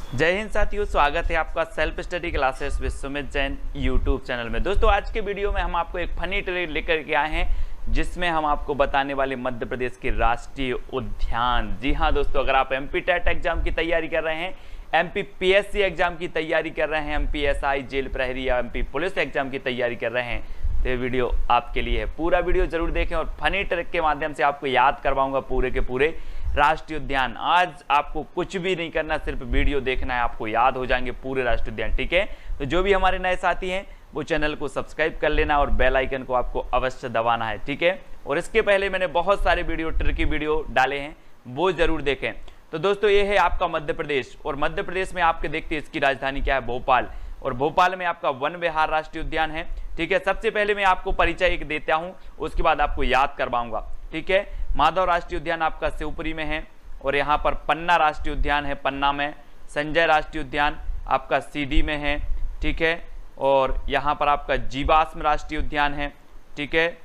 जय हिंद साथियों, स्वागत है आपका self study classes Vishwamit Jain YouTube channel में। दोस्तों आज के वीडियो में हम आपको एक फनी ट्रिक लेकर के आए हैं जिसमें हम आपको बताने वाले मध्य प्रदेश के राष्ट्रीय उद्यान। जी हाँ दोस्तों, अगर आप एमपी टेट एग्जाम की तैयारी कर रहे हैं, एमपी पीएससी एग्जाम की तैयारी कर रहे हैं, एमपी एसआई जेल प्रहरी या एमपी पुलिस एग्जाम की तैयारी कर रहे हैं तो ये वीडियो आपके लिए है। पूरा वीडियो जरूर देखें और फनी ट्रिक के माध्यम से आपको याद करवाऊंगा पूरे के पूरे राष्ट्रीय उद्यान। आज आपको कुछ भी नहीं करना, सिर्फ वीडियो देखना है, आपको याद हो जाएंगे पूरे राष्ट्रीय उद्यान। ठीक है, तो जो भी हमारे नए साथी हैं वो चैनल को सब्सक्राइब कर लेना और बेल आइकन को आपको अवश्य दबाना है। ठीक है, और इसके पहले मैंने बहुत सारे वीडियो ट्रिकी वीडियो डाले हैं, वो जरूर देखें। तो दोस्तों ये है आपका मध्य प्रदेश, और मध्य प्रदेश में आपके देखते हैं इसकी राजधानी क्या है, भोपाल, और भोपाल में आपका वन विहार राष्ट्रीय उद्यान है। ठीक है, सबसे पहले मैं आपको परिचय एक देता हूं, उसके बाद आपको याद करवाऊंगा। ठीक है, माधव राष्ट्रीय उद्यान आपका शिवपुरी में है, और यहाँ पर पन्ना राष्ट्रीय उद्यान है पन्ना में, संजय राष्ट्रीय उद्यान आपका सीधी में है। ठीक है, और यहाँ पर आपका जीवाश्म राष्ट्रीय उद्यान है। ठीक है,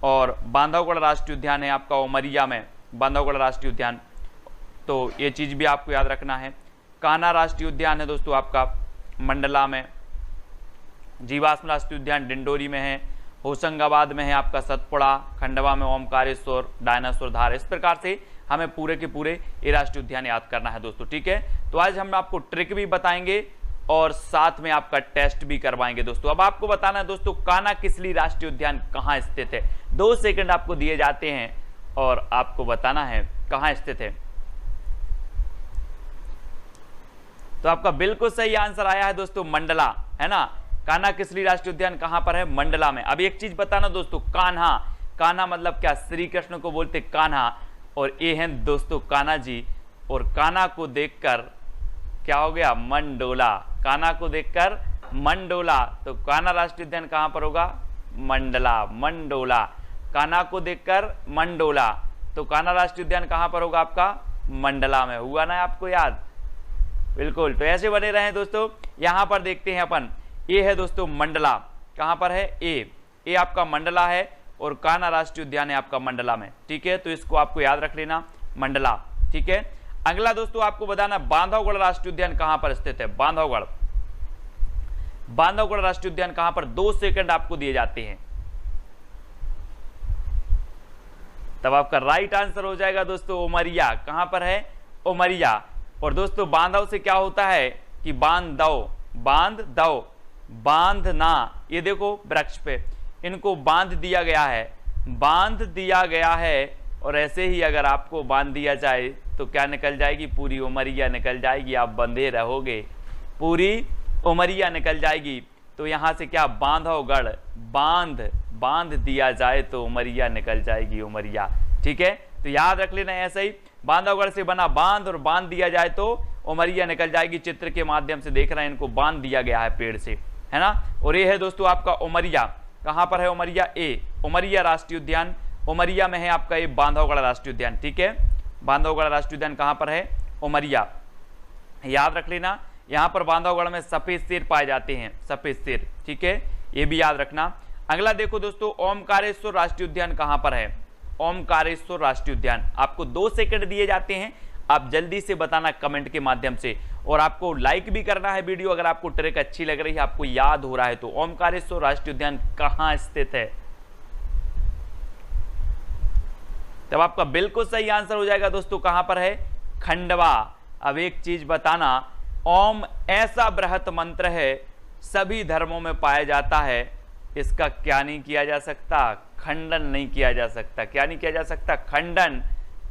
और बांधवगढ़ राष्ट्रीय उद्यान है आपका उमरिया में, बांधवगढ़ राष्ट्रीय उद्यान, तो ये चीज़ भी आपको याद रखना है। कान्हा राष्ट्रीय उद्यान है दोस्तों आपका मंडला में, जीवाश्म राष्ट्रीय उद्यान डिंडोरी में है, होशंगाबाद में है आपका सतपुड़ा, खंडवा में ओमकारेश्वर, डायनासोर धार। इस प्रकार से हमें पूरे के पूरे ये राष्ट्रीय उद्यान याद करना है दोस्तों। ठीक है, तो आज हम आपको ट्रिक भी बताएंगे और साथ में आपका टेस्ट भी करवाएंगे दोस्तों। अब आपको बताना है दोस्तों कान्हा-किसली राष्ट्रीय उद्यान कहाँ स्थित है। 2 सेकंड आपको दिए जाते हैं और आपको बताना है कहाँ स्थित है। तो आपका बिल्कुल सही आंसर आया है दोस्तों, मंडला, है ना। कान्हा-किसली राष्ट्रीय उद्यान कहां पर है, मंडला में। अब एक चीज बताना दोस्तों, कान्हा, कान्हा मतलब क्या, श्री कृष्ण को बोलते कान्हा, और ये हैं दोस्तों कान्हा जी, और कान्हा को देखकर क्या हो गया, मंडोला, कान्हा को देखकर मंडोला। तो कान्हा राष्ट्रीय उद्यान कहां पर होगा, मंडला, मंडोला, कान्हा को देखकर मंडोला। तो कान्हा राष्ट्रीय उद्यान कहां पर होगा आपका, मंडला में। हुआ ना आपको याद, बिल्कुल। तो ऐसे बने रहें दोस्तों। यहां पर देखते हैं अपन, ये है दोस्तों मंडला, कहां पर है, ए आपका मंडला है, और कान्हा राष्ट्रीय उद्यान है आपका मंडला में। ठीक है, तो इसको आपको याद रख लेना, मंडला। ठीक है, अगला दोस्तों आपको बताना बांधवगढ़ राष्ट्रीय उद्यान कहां पर स्थित है, बांधवगढ़, बांधवगढ़ राष्ट्रीय उद्यान कहां पर। 2 सेकंड आपको दिए जाते हैं, तब आपका राइट आंसर हो जाएगा दोस्तों उमरिया। कहां पर है, उमरिया। और दोस्तों बांधव से क्या होता है कि बांध दो, बांध दो, बांधना, ये देखो वृक्ष पे इनको बांध दिया गया है, बांध दिया गया है। और ऐसे ही अगर आपको बांध दिया जाए तो क्या निकल जाएगी, पूरी उमरिया निकल जाएगी, आप बंधे रहोगे, पूरी उमरिया निकल जाएगी। तो यहां से क्या, बांधवगढ़, बांध दिया जाए तो उमरिया निकल जाएगी, उमरिया। ठीक है, तो याद रख लेना ऐसा ही, बांधवगढ़ से बना बांध, और बांध दिया जाए तो उमरिया निकल जाएगी। चित्र के माध्यम से देख रहे हैं, इनको बांध दिया गया है पेड़ से, है ना। और ये है दोस्तों आपका उमरिया, कहां पर है उमरिया, उमरिया राष्ट्रीय उद्यान, उमरिया में है आपका ये बांधवगढ़ राष्ट्रीय उद्यान। ठीक है, बांधवगढ़ राष्ट्रीय उद्यान कहां पर है, उमरिया, याद रख लेना। यहां पर बांधवगढ़ में सफेद शेर पाए जाते हैं, सफेद शेर। ठीक है, ये भी याद रखना। अगला देखो दोस्तों, ओमकारेश्वर राष्ट्रीय उद्यान कहां पर है, ओमकारेश्वर राष्ट्रीय उद्यान। आपको 2 सेकंड दिए जाते हैं, आप जल्दी से बताना कमेंट के माध्यम से, और आपको लाइक भी करना है वीडियो अगर आपको ट्रिक अच्छी लग रही है, आपको याद हो रहा है तो। ओमकारेश्वर राष्ट्रीय उद्यान कहां स्थित है, तब आपका बिल्कुल सही आंसर हो जाएगा दोस्तों, कहां पर है, खंडवा। अब एक चीज बताना, ओम ऐसा बृहत मंत्र है, सभी धर्मों में पाया जाता है, इसका क्या नहीं किया जा सकता, खंडन नहीं किया जा सकता। क्या नहीं किया जा सकता, खंडन।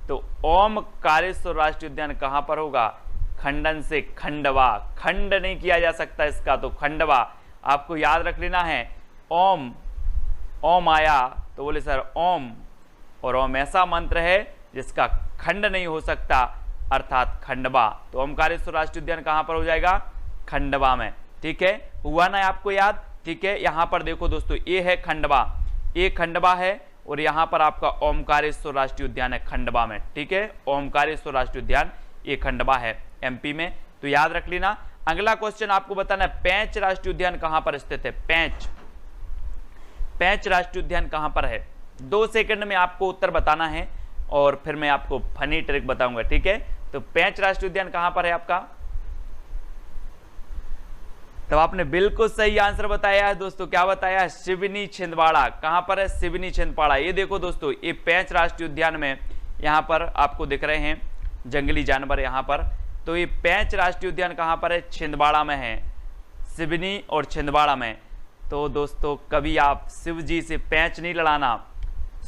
तो ओमकारेश्वर राष्ट्रीय उद्यान कहां पर होगा, खंडन से खंडवा, खंड नहीं किया जा सकता इसका, तो खंडवा। आपको याद रख लेना है, ओम, ओम आया तो बोले सर ओम, और ओम ऐसा मंत्र है जिसका खंड नहीं हो सकता, अर्थात खंडवा। तो ओमकारेश्वर राष्ट्रीय उद्यान कहां पर हो जाएगा, खंडवा में। ठीक है, हुआ ना आपको याद। ठीक है, यहां पर देखो दोस्तों, ये है खंडवा, ये खंडवा है, और यहां पर आपका ओमकारेश्वर राष्ट्रीय उद्यान है खंडवा में। ठीक है, ओमकारेश्वर राष्ट्रीय उद्यान ये खंडवा है एमपी में, तो याद रख लेना। अगला क्वेश्चन आपको बताना है पेंच राष्ट्रीय उद्यान कहां पर स्थित है, पेंच, पेंच राष्ट्रीय उद्यान कहां पर है। 2 सेकंड में आपको उत्तर बताना है, और फिर मैं आपको फनी ट्रिक बताऊंगा। ठीक है, तो पेंच राष्ट्रीय उद्यान कहां पर है आपका, तो आपने बिल्कुल सही आंसर बताया है दोस्तों। क्या बताया है? सिवनी छिंदवाड़ा। कहां पर है? सिवनी छिंदवाड़ा। ये देखो दोस्तों, ये पेंच राष्ट्रीय उद्यान में यहाँ पर आपको दिख रहे हैं जंगली जानवर यहाँ पर। तो ये पेंच राष्ट्रीय उद्यान कहाँ पर है? छिंदवाड़ा में है, सिवनी और छिंदवाड़ा में। तो दोस्तों कभी आप शिव जी से पेंच नहीं लड़ाना,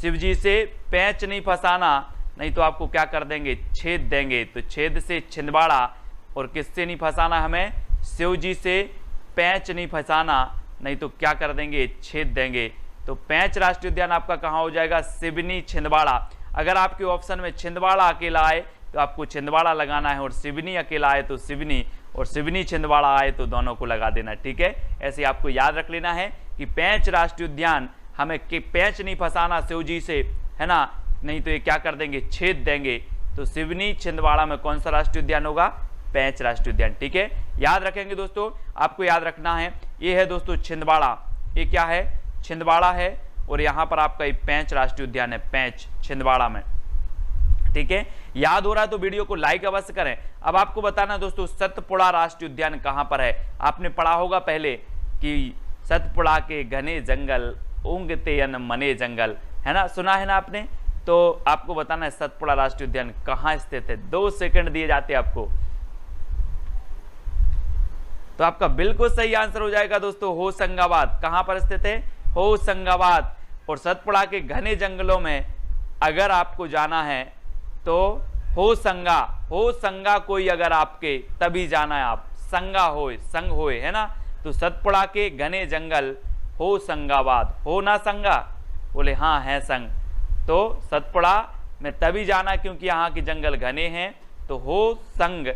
शिव जी से पेंच नहीं फंसाना, नहीं तो आपको क्या कर देंगे? छेद देंगे। तो छेद से छिंदवाड़ा, और किससे नहीं फंसाना हमें? शिव जी से पेंच नहीं फंसाना, नहीं तो क्या कर देंगे? छेद देंगे। तो पेंच राष्ट्रीय उद्यान आपका कहाँ हो जाएगा? सिवनी छिंदवाड़ा। अगर आपके ऑप्शन में छिंदवाड़ा अकेला आए तो आपको छिंदवाड़ा लगाना है, और सिवनी अकेला आए तो सिवनी, और सिवनी छिंदवाड़ा आए तो दोनों को लगा देना। ठीक है, ऐसे आपको याद रख लेना है कि पेंच राष्ट्रीय उद्यान हमें पेंच नहीं फंसाना शिव जी से, है ना, नहीं तो ये क्या कर देंगे? छेद देंगे। तो सिवनी छिंदवाड़ा में कौन सा राष्ट्रीय उद्यान होगा? पेंच राष्ट्रीय उद्यान। ठीक है, याद रखेंगे दोस्तों, आपको याद रखना है। ये है दोस्तों छिंदवाड़ा, ये क्या है? छिंदवाड़ा है, और यहाँ पर आपका ये पेंच राष्ट्रीय उद्यान है, पेंच छिंदवाड़ा में। ठीक है, याद हो रहा है तो वीडियो को लाइक अवश्य करें। अब आपको बताना दोस्तों, सतपुड़ा राष्ट्रीय उद्यान कहाँ पर है? आपने पढ़ा होगा पहले कि सतपुड़ा के घने जंगल ऊँघते अन मने जंगल, है ना, सुना है ना आपने। तो आपको बताना है सतपुड़ा राष्ट्रीय उद्यान कहाँ स्थित है। 2 सेकंड दिए जाते हैं आपको। तो आपका बिल्कुल सही आंसर हो जाएगा दोस्तों होशंगाबाद। कहां पर स्थित है? होशंगाबाद। और सतपुड़ा के घने जंगलों में अगर आपको जाना है तो होशंगा कोई अगर आपके तभी जाना है आप, संगा होए, संग होए, है ना। तो सतपुड़ा के घने जंगल होशंगाबाद। हो ना संगा? बोले हाँ है संग। तो सतपुड़ा में तभी जाना क्योंकि यहाँ के जंगल घने हैं, तो हो संग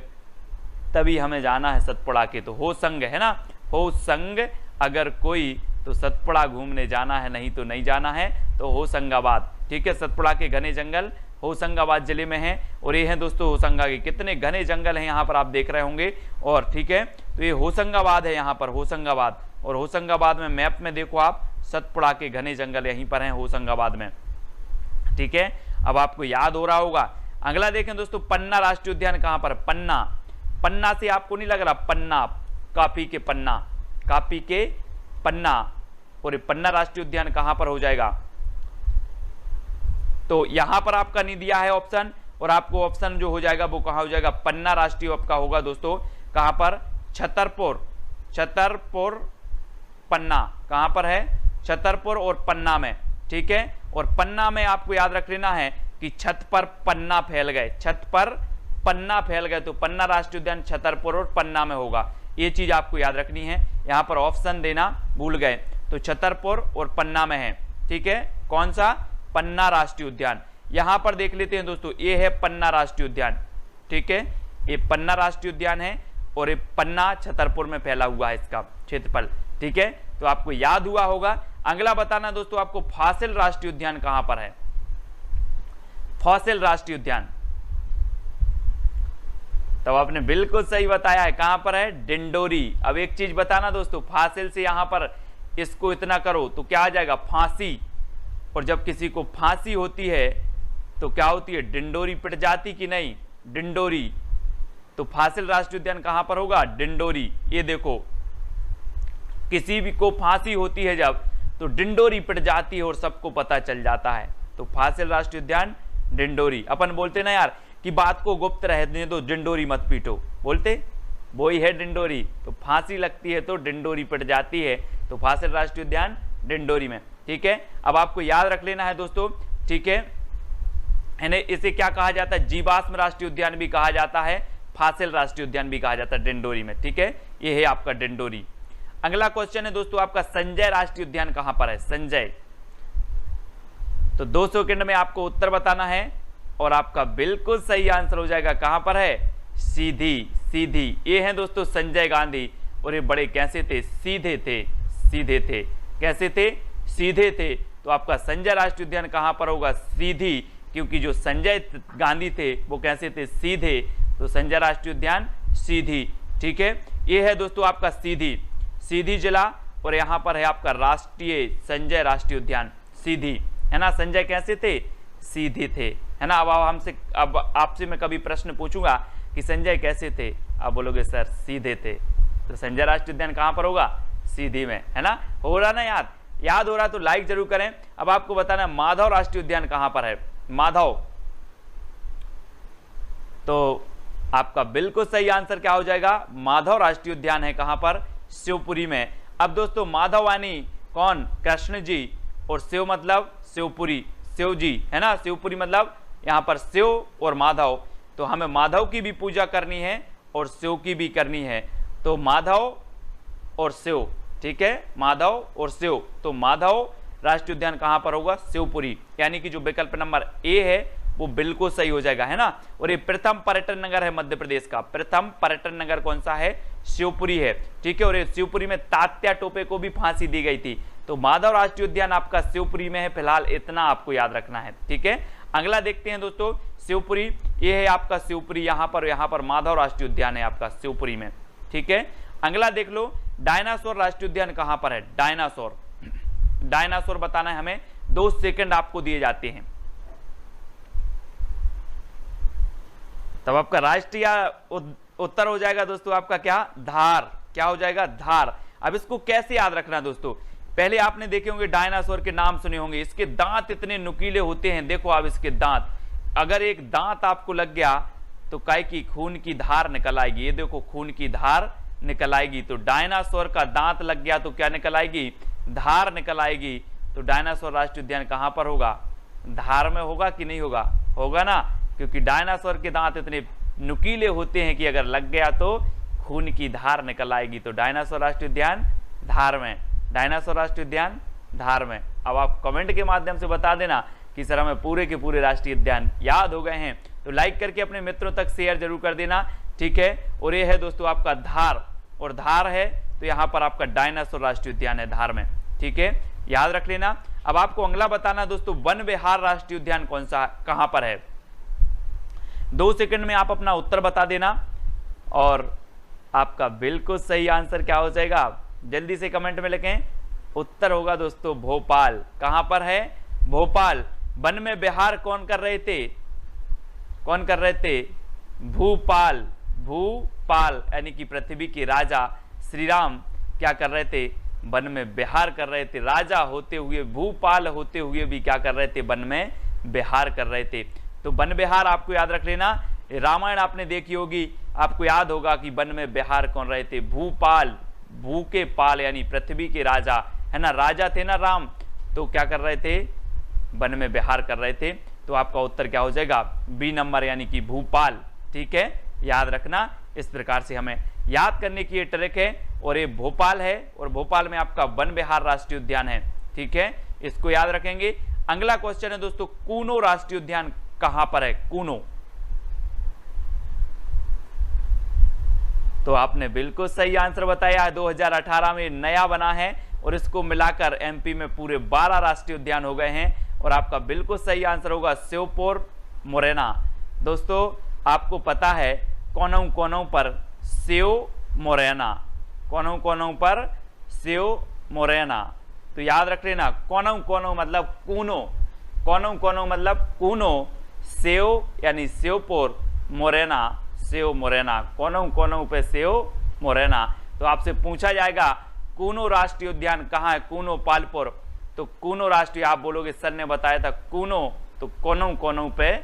तभी हमें जाना है सतपुड़ा के। तो हो संग, है ना, हो संग अगर कोई तो सतपुड़ा घूमने जाना है, नहीं तो नहीं जाना है। तो होशंगाबाद। ठीक है, सतपुड़ा के घने जंगल होशंगाबाद जिले में है। और ये है दोस्तों होशंगा के कितने घने जंगल हैं यहाँ पर आप देख रहे होंगे। और ठीक है, तो ये होशंगाबाद है यहाँ पर, होशंगाबाद। और होशंगाबाद में मैप में देखो आप, सतपुड़ा के घने जंगल यहीं पर हैं होशंगाबाद में। ठीक है, अब आपको याद हो रहा होगा। अगला देखें दोस्तों, पन्ना राष्ट्रीय उद्यान कहाँ पर? पन्ना। पन्ना से आपको नहीं लग रहा? पन्ना, कापी के पन्ना, कापी के पन्ना। और पन्ना राष्ट्रीय उद्यान कहां पर हो जाएगा? तो यहां पर आपका नहीं दिया है ऑप्शन, और आपको ऑप्शन जो हो जाएगा वो कहां हो जाएगा? पन्ना राष्ट्रीय आपका होगा दोस्तों कहां पर? छतरपुर। छतरपुर पन्ना कहां पर है? छतरपुर और पन्ना में। ठीक है, और पन्ना में आपको याद रख लेना है कि छत पर पन्ना फैल गए, छत पर पन्ना फैल गए। तो पन्ना राष्ट्रीय उद्यान छतरपुर और पन्ना में होगा। ये चीज आपको याद रखनी है, यहां पर ऑप्शन देना भूल गए। तो छतरपुर और पन्ना में है। ठीक है, कौन सा? पन्ना राष्ट्रीय उद्यान। यहां पर देख लेते हैं दोस्तों, ये है पन्ना राष्ट्रीय उद्यान। ठीक है, ये पन्ना राष्ट्रीय उद्यान है, और ये पन्ना छतरपुर में फैला हुआ है इसका क्षेत्रफल। ठीक है, तो आपको याद हुआ होगा। अगला बताना दोस्तों आपको, फॉसिल राष्ट्रीय उद्यान कहां पर है? फॉसिल राष्ट्रीय उद्यान। तो आपने बिल्कुल सही बताया है, कहां पर है? डिंडोरी। अब एक चीज बताना दोस्तों, फासिल से यहां पर इसको इतना करो तो क्या आ जाएगा? फांसी। और जब किसी को फांसी होती है तो क्या होती है? डिंडोरी पिट जाती कि नहीं? डिंडोरी। तो फासिल राष्ट्रीय उद्यान कहां पर होगा? डिंडोरी। ये देखो, किसी भी को फांसी होती है जब, तो डिंडोरी पिट जाती है और सबको पता चल जाता है। तो फासिल राष्ट्रीय उद्यान डिंडोरी। अपन बोलते ना यार कि बात को गुप्त रहने दो, डिंडोरी मत पीटो, बोलते वो ही है डिंडोरी। तो फांसी लगती है तो डिंडोरी पिट जाती है। तो फासिल राष्ट्रीय उद्यान डिंडोरी में। ठीक है, अब आपको याद रख लेना है दोस्तों। ठीक है, इसे क्या कहा जाता है? जीवाश्म राष्ट्रीय उद्यान भी कहा जाता है, फासिल राष्ट्रीय उद्यान भी कहा जाता है डिंडोरी में। ठीक है, ये है आपका डिंडोरी। अगला क्वेश्चन है दोस्तों आपका, संजय राष्ट्रीय उद्यान कहां पर है? संजय। तो 2 सेकंड में आपको उत्तर बताना है, और आपका बिल्कुल सही आंसर हो जाएगा। कहां पर है? सीधी। सीधी। ये है दोस्तों संजय गांधी। और ये बड़े कैसे थे? सीधे थे, सीधे थे। कैसे थे? सीधे थे। तो आपका संजय राष्ट्रीय उद्यान कहां पर होगा? सीधी, क्योंकि जो संजय गांधी थे वो कैसे थे? सीधे। तो संजय राष्ट्रीय उद्यान सीधी। ठीक है, ये है दोस्तों आपका सीधी, सीधी जिला। और यहां पर है आपका राष्ट्रीय संजय राष्ट्रीय उद्यान सीधी, है ना। संजय कैसे थे? सीधे थे, है ना। अब आपसे मैं कभी प्रश्न पूछूंगा कि संजय कैसे थे, आप बोलोगे सर सीधे थे। तो संजय राष्ट्रीय उद्यान कहां पर होगा, सीधी में, है ना। हो रहा ना याद हो रहा तो लाइक जरूर करें। अब आपको बताना है माधव राष्ट्रीय उद्यान कहां पर है, माधव, तो आपका बिल्कुल सही आंसर क्या हो जाएगा, माधव राष्ट्रीय उद्यान है कहां पर, शिवपुरी में। अब दोस्तों माधव यानी कौन, कृष्ण जी, और शिव मतलब शिवपुरी, शिव जी, है ना, शिवपुरी मतलब यहां पर शिव और माधव, तो हमें माधव की भी पूजा करनी है और शिव की भी करनी है, तो माधव और शिव, ठीक है, माधव और शिव, तो माधव राष्ट्रीय उद्यान कहां पर होगा, शिवपुरी, यानी कि जो विकल्प नंबर ए है वो बिल्कुल सही हो जाएगा, है ना। और ये प्रथम पर्यटन नगर है मध्य प्रदेश का, प्रथम पर्यटन नगर कौन सा है, शिवपुरी है, ठीक है। और ये शिवपुरी में तात्या टोपे को भी फांसी दी गई थी, तो माधव राष्ट्रीय उद्यान आपका शिवपुरी में है, फिलहाल इतना आपको याद रखना है, ठीक है। अगला देखते हैं दोस्तों, शिवपुरी, ये है आपका शिवपुरी, यहाँ पर माधव राष्ट्रीय उद्यान है आपका शिवपुरी में, ठीक है। अगला देख लो, डायनासोर राष्ट्रीय उद्यान कहां पर है, डायनासोर, डायनासोर बताना है हमें, 2 सेकंड आपको दिए जाते हैं। तब आपका राष्ट्रीय उत्तर हो जाएगा दोस्तों आपका क्या, धार, क्या हो जाएगा, धार। अब इसको कैसे याद रखना दोस्तों, पहले आपने देखे होंगे डायनासोर के नाम सुने होंगे, इसके दांत इतने नुकीले होते हैं, देखो आप इसके दांत, अगर एक दांत आपको लग गया तो काय की खून की धार निकल आएगी, ये देखो खून की धार निकल आएगी, तो डायनासोर का दांत लग गया तो क्या निकल आएगी, धार निकल आएगी। तो डायनासोर राष्ट्रीय उद्यान कहां पर होगा, धार में होगा कि नहीं होगा, होगा ना, क्योंकि डायनासोर के दांत इतने नुकीले होते हैं कि अगर लग गया तो खून की धार निकल आएगी, तो डायनासोर राष्ट्रीय उद्यान धार में, डायनासोर राष्ट्रीय उद्यान धार में। अब आप कमेंट के माध्यम से बता देना कि सर हमें पूरे के पूरे राष्ट्रीय उद्यान याद हो गए हैं, तो लाइक करके अपने मित्रों तक शेयर जरूर कर देना, ठीक है। और ये है दोस्तों आपका धार, और धार है तो यहाँ पर आपका डायनासोर राष्ट्रीय उद्यान है धार में, ठीक है, याद रख लेना। अब आपको अगला बताना दोस्तों, वन विहार राष्ट्रीय उद्यान कौन सा कहां पर है, 2 सेकंड में आप अपना उत्तर बता देना, और आपका बिल्कुल सही आंसर क्या हो जाएगा, जल्दी से कमेंट में लिखें, उत्तर होगा दोस्तों भोपाल, कहां पर है, भोपाल। वन में विहार कौन कर रहे थे, कौन कर रहे थे, भूपाल, भूपाल यानी कि पृथ्वी के राजा श्री राम क्या कर रहे थे, वन में विहार कर रहे थे, राजा होते हुए, भूपाल होते हुए भी क्या कर रहे थे, वन में विहार कर रहे थे। तो वन विहार आपको याद रख लेना, रामायण आपने देखी होगी, आपको याद होगा कि वन में विहार कौन रहे थे, भूपाल, भू के पाल यानी पृथ्वी के राजा, है ना, राजा थे ना राम, तो क्या कर रहे थे, वन में विहार कर रहे थे। तो आपका उत्तर क्या हो जाएगा, बी नंबर यानी कि भूपाल, ठीक है, याद रखना। इस प्रकार से हमें याद करने की ये ट्रिक है, और ये भोपाल है, और भोपाल में आपका वन विहार राष्ट्रीय उद्यान है, ठीक है, इसको याद रखेंगे। अगला क्वेश्चन है दोस्तों, कूनो राष्ट्रीय उद्यान कहां पर है, कूनो, तो आपने बिल्कुल सही आंसर बताया है, 2018 में नया बना है, और इसको मिलाकर एमपी में पूरे 12 राष्ट्रीय उद्यान हो गए हैं, और आपका बिल्कुल सही आंसर होगा शिवपुर मोरेना। दोस्तों आपको पता है कोनों कोनों पर शिव मोरेना, कोनों कोनों पर शिव मोरेना, तो याद रख लेना, कोनों कोनों मतलब कूनो, कोनों कोनों मतलब कूनो, शिव यानी शिवपुर, मोरेना शिव मोरेना, कोनों कोनों पे शिव मोरेना। तो आपसे पूछा जाएगा कूनो राष्ट्रीय उद्यान कहाँ है, कूनो पालपुर, तो कूनो राष्ट्रीय आप बोलोगे सर ने बताया था कूनो, तो कोनों कोनों पे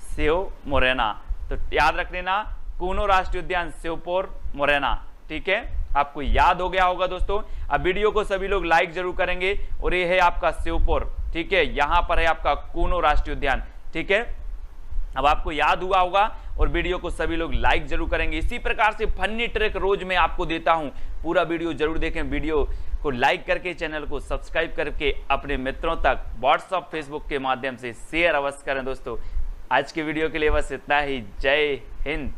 शिव मोरेना, तो याद रख लेना कूनो राष्ट्रीय उद्यान शिवपुर मोरेना, ठीक है, आपको याद हो गया होगा दोस्तों। अब वीडियो को सभी लोग लाइक जरूर करेंगे, और ये है आपका शिवपुर, ठीक है, यहां पर है आपका कूनो राष्ट्रीय उद्यान, ठीक है, अब आपको याद हुआ होगा, और वीडियो को सभी लोग लाइक जरूर करेंगे। इसी प्रकार से फनी ट्रिक रोज मैं आपको देता हूं, पूरा वीडियो जरूर देखें, वीडियो को लाइक करके चैनल को सब्सक्राइब करके अपने मित्रों तक व्हाट्सएप फेसबुक के माध्यम से शेयर अवश्य करें दोस्तों। आज के वीडियो के लिए बस इतना ही, जय हिंद।